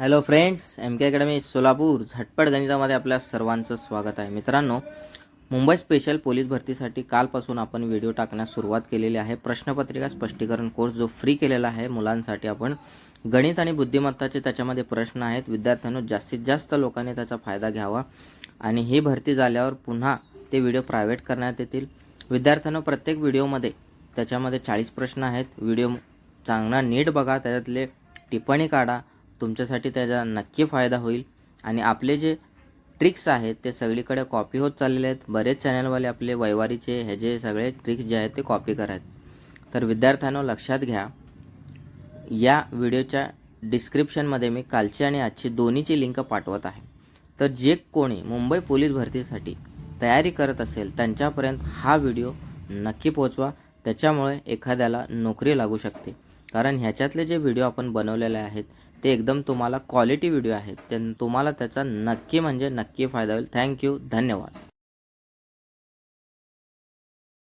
Hello friends, M K academy Solapur झटपट गणितामध्ये आपल्या सर्वांचं स्वागत आहे. मित्रांनो, मुंबई स्पेशल पोलीस भरतीसाठी कालपासून आपण व्हिडिओ टाकण्यास सुरुवात केलेली आहे. प्रश्नपत्रिका स्पष्टीकरण कोर्स जो फ्री केलेला आहे मुलांसाठी, आपण गणित आणि बुद्धिमत्ताचे त्याच्यामध्ये प्रश्न आहेत. विद्यार्थ्यांनो, जास्तीत जास्त लोकांनी त्याचा फायदा घ्यावा आणि ही भरती झाल्यावर पुन्हा ते व्हिडिओ प्रायव्हेट करण्यात येतील. विद्यार्थ्यांनो, प्रत्येक व्हिडिओमध्ये त्याच्यामध्ये 40 प्रश्न आहेत. व्हिडिओ चांगला नीट बघा, त्याच्यातले टिप्पणी काढा. तुमच्यासाठी त्याचा नक्की फायदा होईल. आणि आपले जे ट्रिक्स आहेत ते सगळीकडे कॉपी होत चाललेले आहेत. बरेच चॅनलवाले आपले वैवारीचे हे जे सगळे ट्रिक्स जे आहेत ते कॉपी करत. तर विद्यार्थ्यांनो, लक्षात घ्या, या व्हिडिओच्या डिस्क्रिप्शनमध्ये मी कालची आणि आजची दोन्हीची लिंक पाठवत आहे. तर जे कोणी मुंबई पोलीस भरतीसाठी तयारी करत असेल त्यांच्यापर्यंत हा व्हिडिओ नक्की पोहोचवा. त्याच्यामुळे एखाद्याला नोकरी लागू शकते. कारण ह्याच्यातले जे व्हिडिओ आपण बनवलेले आहेत ते एकदम तुम्हाला क्वालिटी व्हिडिओ आहेत. तुम्हाला त्याचा नक्की म्हणजे नक्की फायदा होईल. थँक्यू, धन्यवाद.